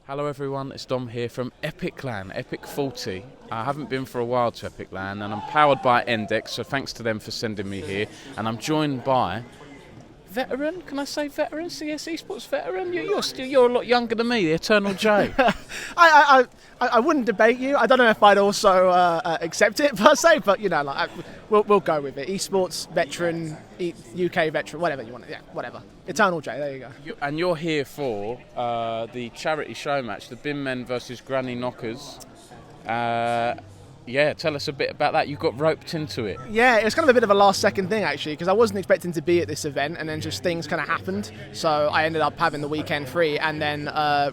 Hello everyone, it's Dom here from epiclan, Epic 40. I haven't been for a while to epiclan and I'm powered by Endex, so thanks to them for sending me here. And I'm joined by veteran, can I say veteran, CS Esports veteran? You're a lot younger than me, TheEternalJay. I wouldn't debate you. I don't know if I'd also accept it per se, but you know, like we'll go with it. Esports veteran, UK veteran, whatever you want. Yeah, whatever. EternalJay, there you go. And you're here for the charity show match, the BinMen versus Granny Knockers. Yeah, tell us a bit about that. You got roped into it. Yeah, it was kind of a bit of a last-second thing, actually, because I wasn't expecting to be at this event, and then just things kind of happened. So I ended up having the weekend free, and then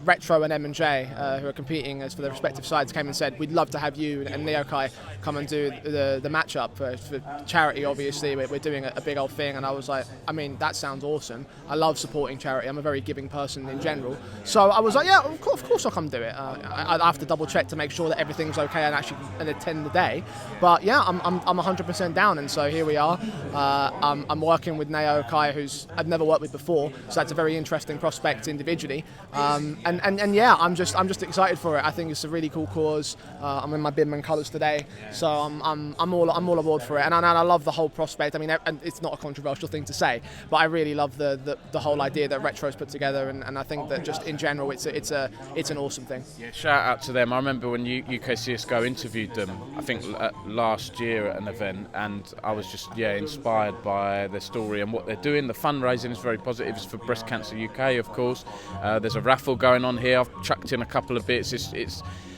Retro and M&J, who are competing as for their respective sides, came and said, we'd love to have you and Neokai come and do the matchup for charity, obviously. We're doing a big old thing, and I was like, I mean, that sounds awesome. I love supporting charity. I'm a very giving person in general. So I was like, yeah, of course I'll come do it. I have to double-check to make sure that everything's okay and actually attend the day, but yeah, I'm 100% down, and so here we are. I'm working with Neo Kai, who's I've never worked with before, so that's a very interesting prospect individually. And yeah, I'm just excited for it. I think it's a really cool cause. I'm in my BinMen colours today, so I'm all aboard for it, and I love the whole prospect. I mean, and it's not a controversial thing to say, but I really love the whole idea that Retro's put together, and I think that just in general, it's an awesome thing. Yeah, shout out to them. I remember when UKCSGO interviewed them, I think last year at an event, and I was just inspired by their story and what they're doing. The fundraising is very positive. It's for Breast Cancer UK, of course. There's a raffle going on here. I've chucked in a couple of bits.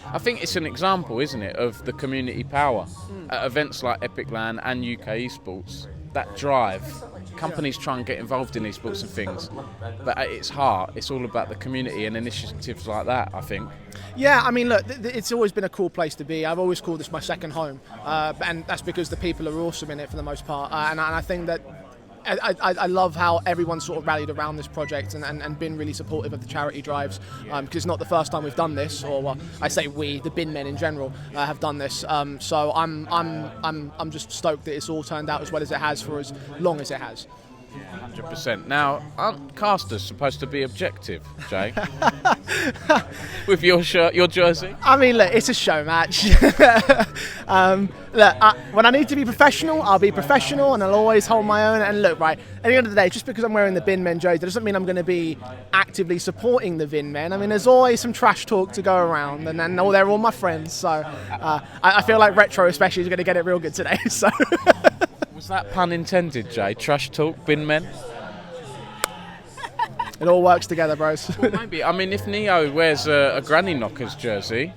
I think it's an example, isn't it, of the community power at events like epiclan and UK Esports. That drive. Companies try and get involved in esports and things, but at its heart, it's all about the community and initiatives like that, I think. Yeah, I mean, look, it's always been a cool place to be. I've always called this my second home, and that's because the people are awesome in it for the most part. And I think that I love how everyone sort of rallied around this project and been really supportive of the charity drives, because it's not the first time we've done this, or well, I say we, the BinMen in general, have done this. So I'm just stoked that it's all turned out as well as it has for as long as it has. 100%. Now, aren't casters supposed to be objective, Jay? With your shirt, your jersey? I mean, look, it's a show match. Look, when I need to be professional, I'll be professional, and I'll always hold my own. And look, right, at the end of the day, just because I'm wearing the BinMen jersey, that doesn't mean I'm going to be actively supporting the BinMen. I mean, there's always some trash talk to go around, and then they're all my friends. So I feel like Retro especially is going to get it real good today. So. Was that pun intended, Jay? Trash talk, BinMen? It all works together, bros. Well, maybe. I mean, if Neo wears a Granny Knockers jersey,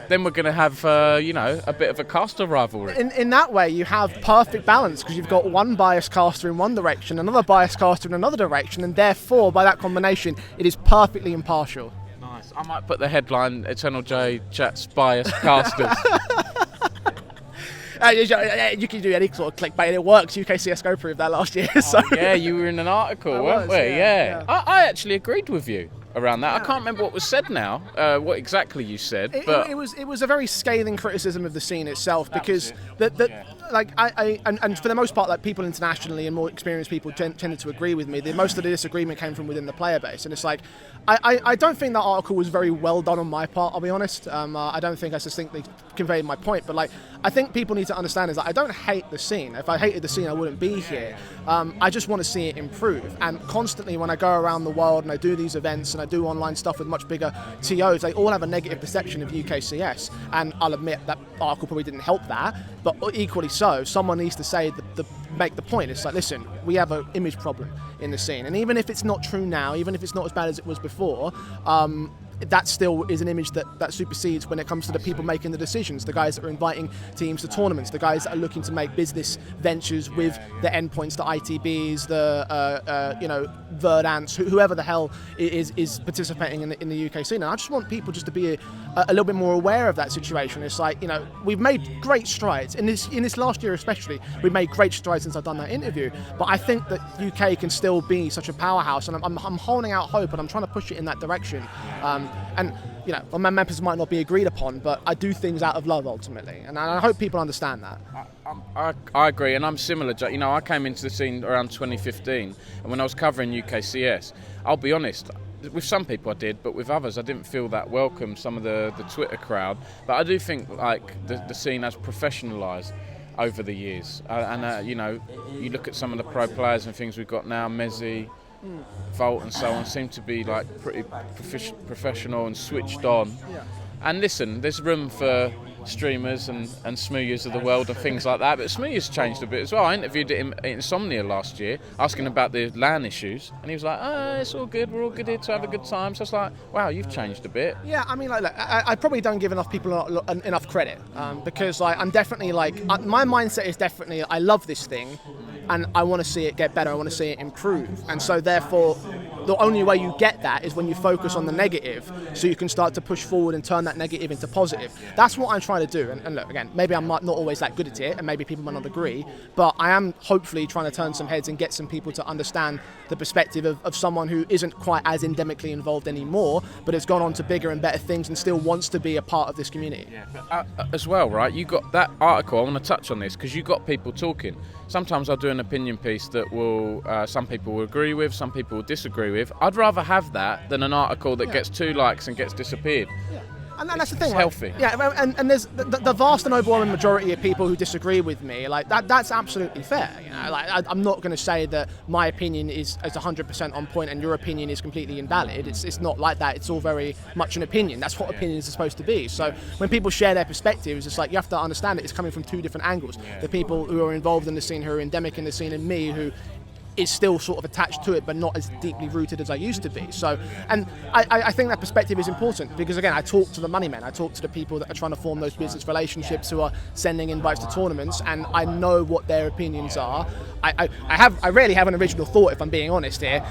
then we're going to have, a bit of a caster rivalry. In that way, you have perfect balance, because you've got one biased caster in one direction, another biased caster in another direction, and therefore, by that combination, it is perfectly impartial. Nice. I might put the headline, EternalJay chats biased casters. You can do any sort of clickbait, and it works. UKCSGO proved that last year. So. Yeah, you were in an article, weren't we? Yeah. I actually agreed with you around that. Yeah. I can't remember what was said now, what exactly you said. But it was a very scathing criticism of the scene itself, because and for the most part, like, people internationally and more experienced people tended to agree with me. Most of the disagreement came from within the player base, and it's like I don't think that article was very well done on my part. I'll be honest. I don't think I succinctly conveyed my point, but like, I think people need to understand is that I don't hate the scene. If I hated the scene, I wouldn't be here. I just want to see it improve, and constantly when I go around the world and I do these events and I do online stuff with much bigger TOs, they all have a negative perception of UKCS, and I'll admit that article probably didn't help that, but equally so, someone needs to say make the point. It's like, listen, we have an image problem in the scene, and even if it's not true now, even if it's not as bad as it was before, that still is an image that supersedes when it comes to the people making the decisions, the guys that are inviting teams to tournaments, the guys that are looking to make business ventures with the Endpoints, the ITBs, the Verdants, whoever the hell is participating in the UK scene. And I just want people just to be a little bit more aware of that situation. It's like, we've made great strides in this last year, especially. We've made great strides since I've done that interview. But I think that UK can still be such a powerhouse, and I'm holding out hope, and I'm trying to push it in that direction. And my members might not be agreed upon, but I do things out of love ultimately, and I hope people understand that. I agree, and I'm similar. I came into the scene around 2015, and when I was covering UKCS, I'll be honest, with some people I did, but with others I didn't feel that welcome. Some of the Twitter crowd, but I do think like the scene has professionalised over the years, and you know, you look at some of the pro players and things we've got now, Mezzi, Volt and so on, seem to be like pretty professional and switched on. Yeah. And listen, there's room for streamers and smooyers of the world and things like that, but smooyers changed a bit as well. I interviewed him at Insomnia last year, asking about the LAN issues, and he was like, oh, it's all good, we're all good here to have a good time. So I was like, wow, you've changed a bit. Yeah, I mean, like, look, I probably don't give enough people enough credit, because like I'm definitely like, my mindset is definitely, I love this thing and I want to see it get better, I want to see it improve, and so therefore the only way you get that is when you focus on the negative, so you can start to push forward and turn that negative into positive. That's what I'm trying to do. And look, again, maybe I'm not always that good at it, and maybe people might not agree, but I am hopefully trying to turn some heads and get some people to understand the perspective of someone who isn't quite as endemically involved anymore, but has gone on to bigger and better things and still wants to be a part of this community. Yeah, but, as well, right, you got that article, I want to touch on this, because you got people talking. Sometimes I'll do an opinion piece that will, some people will agree with, some people will disagree with. I'd rather have that than an article that gets 2 likes and gets disappeared. Yeah. And that's the thing. It's healthy. Yeah, and there's the vast and overwhelming majority of people who disagree with me. Like that's absolutely fair. You know, like I'm not going to say that my opinion is 100% on point and your opinion is completely invalid. It's not like that. It's all very much an opinion. That's what opinions are supposed to be. So when people share their perspectives, it's like you have to understand it's coming from 2 different angles. The people who are involved in the scene, who are endemic in the scene, and me, who is still sort of attached to it but not as deeply rooted as I used to be. So, and I think that perspective is important, because again, I talk to the money men, I talk to the people that are trying to form those business relationships, who are sending invites to tournaments, and I know what their opinions are. I rarely have an original thought, if I'm being honest here.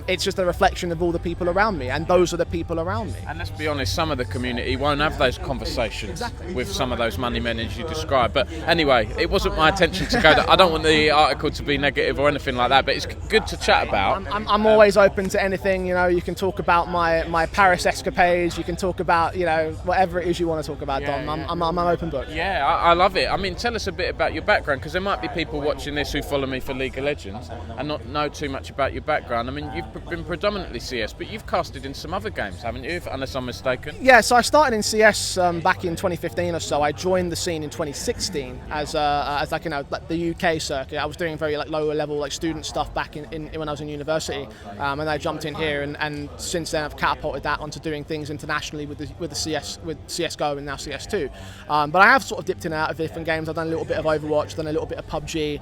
It's just a reflection of all the people around me, and those are the people around me. And let's be honest, some of the community won't have those conversations with some of those money men as you described. But anyway, it wasn't my intention to go there. I don't want the article to be negative or anything like that, but it's good to chat about. I'm always open to anything. You know, you can talk about my Paris escapades, you can talk about, you know, whatever it is you want to talk about, Dom. I'm an open book. Yeah, I love it. I mean, tell us a bit about your background, because there might be people watching this who follow me for League of Legends and not know too much about your background. I mean, you've been predominantly CS, but you've casted in some other games, haven't you, unless I'm mistaken? Yeah, so I started in CS back in 2015 or so. I joined the scene in 2016 as like, you know, like the UK circuit. I was doing very like lower level like student stuff back in when I was in university, and I jumped in here, and since then I've catapulted that onto doing things internationally with CSGO and now CS2. But I have sort of dipped in and out of different games. I've done a little bit of Overwatch, done a little bit of PUBG.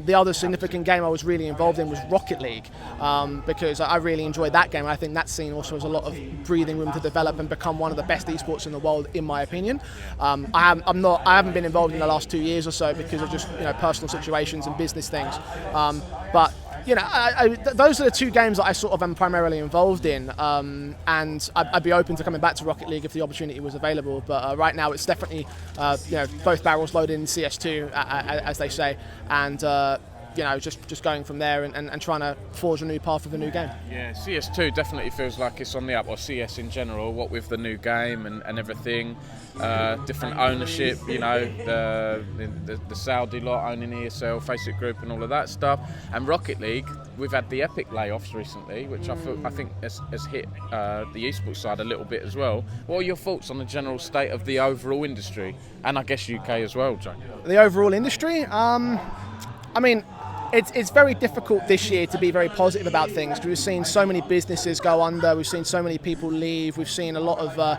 The other significant game I was really involved in was Rocket League, because I really enjoyed that game. I think that scene also has a lot of breathing room to develop and become one of the best esports in the world, in my opinion. I haven't been involved in the last 2 years or so because of just, you know, personal situations and business things. But you know, those are the 2 games that I sort of am primarily involved in, and I'd be open to coming back to Rocket League if the opportunity was available. But right now, it's definitely you know, both barrels loaded in CS2, as they say, and you know, just going from there and trying to forge a new path with a new game. Yeah, CS2 definitely feels like it's on the up, or CS in general, what with the new game and everything, different ownership, you know, the Saudi lot owning ESL, Faceit Group and all of that stuff. And Rocket League, we've had the Epic layoffs recently, which I think has hit the esports side a little bit as well. What are your thoughts on the general state of the overall industry, and I guess UK as well, Jay? The overall industry? I mean, it's very difficult this year to be very positive about things, because we've seen so many businesses go under, we've seen so many people leave, we've seen a lot of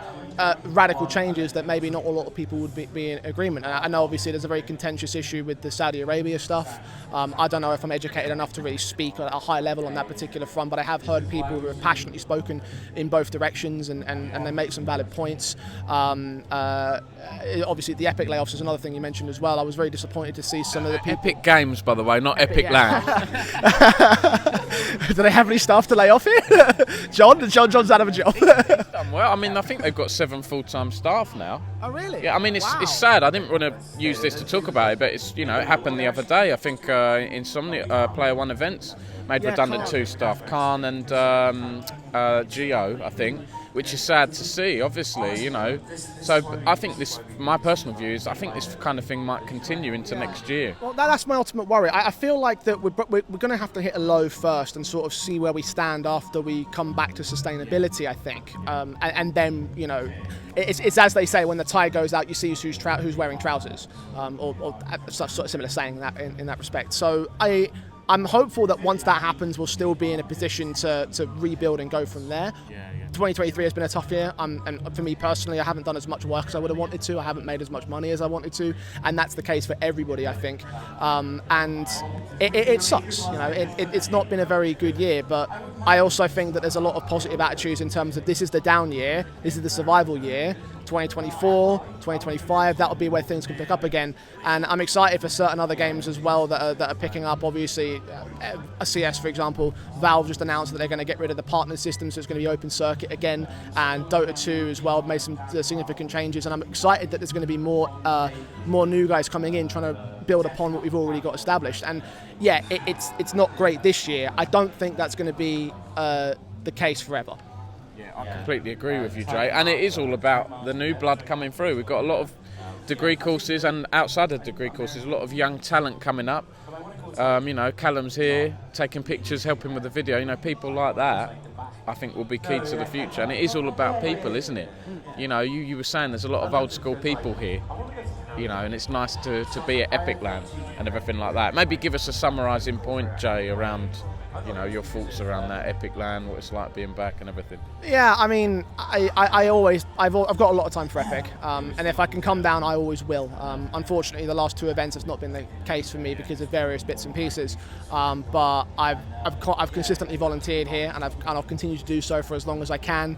radical changes that maybe not a lot of people would be in agreement. And I know obviously there's a very contentious issue with the Saudi Arabia stuff. I don't know if I'm educated enough to really speak at a high level on that particular front, but I have heard people who have passionately spoken in both directions, and they make some valid points. Obviously the Epic layoffs is another thing you mentioned as well. I was very disappointed to see some of the people... Epic Games, by the way, not Epic Land. Do they have any staff to lay off here? John's out of a job. Well, I mean, I think they've got 7 full-time staff now. Oh, really? Yeah, I mean, it's sad. I didn't want to use this to talk about it, but it's, you know, it happened the other day. I think Insomnia Player One events made redundant two staff, Khan and Geo, I think, which is sad to see, obviously, you know. So I think this, my personal view is, I think this kind of thing might continue into next year. Well, that's my ultimate worry. I feel like that we're going to have to hit a low first and sort of see where we stand after we come back to sustainability, I think. And then, you know, it's as they say, when the tide goes out, you see who's wearing trousers, or sort of similar saying that in that respect. So I'm hopeful that once that happens, we'll still be in a position to rebuild and go from there. 2023 has been a tough year, and for me personally, I haven't done as much work as I would have wanted to. I haven't made as much money as I wanted to, and that's the case for everybody, I think. And it sucks, you know. It's not been a very good year, but I also think that there's a lot of positive attitudes in terms of this is the down year, this is the survival year. 2024, 2025, that'll be where things can pick up again, and I'm excited for certain other games as well that are picking up. Obviously, a CS, for example, Valve just announced that they're going to get rid of the partner system, so it's going to be open circuit again, and Dota 2 as well made some significant changes, and I'm excited that there's going to be more new guys coming in trying to build upon what we've already got established. And yeah, it's not great this year. I don't think that's going to be the case forever. I completely agree with you, Jay, and it is all about the new blood coming through. We've got a lot of degree courses, and outside of degree courses, a lot of young talent coming up. You know, Callum's here, taking pictures, helping with the video. You know, people like that, I think, will be key to the future. And it is all about people, isn't it? You know, you were saying there's a lot of old school people here, you know, and it's nice to be at epiclan and everything like that.Maybe give us a summarising point, Jay, around, you know, your thoughts around that epiclan, what it's like being back and everything. Yeah, I mean, I've got a lot of time for Epic, and if I can come down, I always will. Unfortunately, the last two events has not been the case for me because of various bits and pieces, but I've consistently volunteered here, and I'll continue to do so for as long as I can.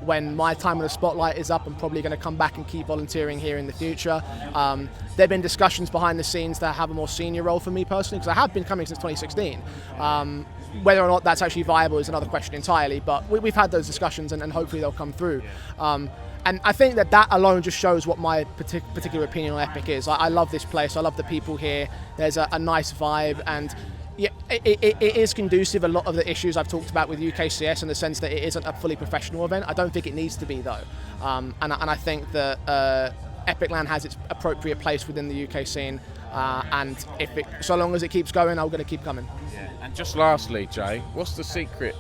When my time in the spotlight is up, I'm probably going to come back and keep volunteering here in the future. There have been discussions behind the scenes that have a more senior role for me personally, because I have been coming since 2016. Whether or not that's actually viable is another question entirely, but we've had those discussions, and hopefully they'll come through. And I think that alone just shows what my particular opinion on Epic is. I love this place, I love the people here, there's a nice vibe, and yeah, it is conducive. A lot of the issues I've talked about with UKCS in the sense that it isn't a fully professional event. I don't think it needs to be though, and I think that epiclan has its appropriate place within the UK scene, and so long as it keeps going, I'm going to keep coming. And just lastly, Jay, what's the secret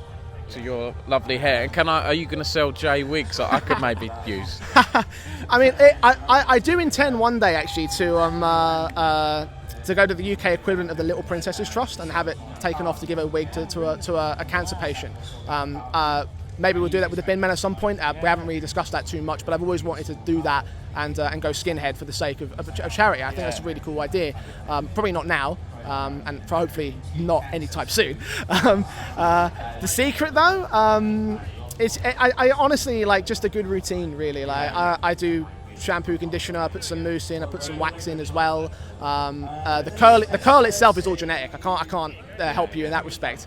to your lovely hair? And are you going to sell Jay wigs that I could maybe use? I mean, I do intend one day actually to go to the UK equivalent of the Little Princesses Trust and have it taken off to give a wig to a cancer patient. Maybe we'll do that with the BinMen at some point. We haven't really discussed that too much, but I've always wanted to do that and go skinhead for the sake of charity. I think that's a really cool idea. Probably not now, and for hopefully not anytime soon. The secret though, I honestly like just a good routine really. Like I do shampoo, conditioner, I put some mousse in, I put some wax in as well. The curl itself is all genetic. I can't help you in that respect.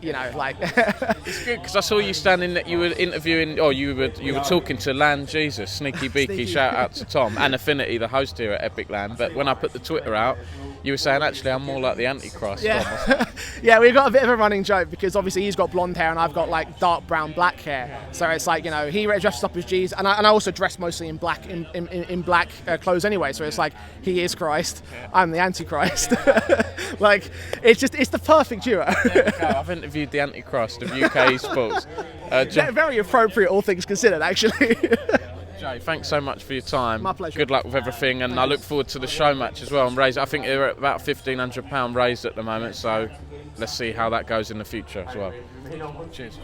You know, like it's good because I saw you standing that you were interviewing, or you were talking to Land Jesus, Sneaky Beaky. Shout out to Tom and Affinity, the host here at epiclan. But when I put the Twitter out, you were saying actually I'm more like the Antichrist. Yeah, yeah, we've got a bit of a running joke because obviously he's got blonde hair and I've got like dark brown black hair. So it's like, you know, he dresses up as Jesus, and I also dress mostly in black in black clothes anyway. So it's like he is Christ, I'm the Antichrist. Like it's the perfect duo. I've interviewed the Antichrist of UK Esports. Very appropriate, all things considered, actually. Jay, thanks so much for your time. My pleasure. Good luck with everything, and I look forward to the show match as well. And raise, I think they're at about £1,500 raised at the moment, so let's see how that goes in the future as well. Cheers.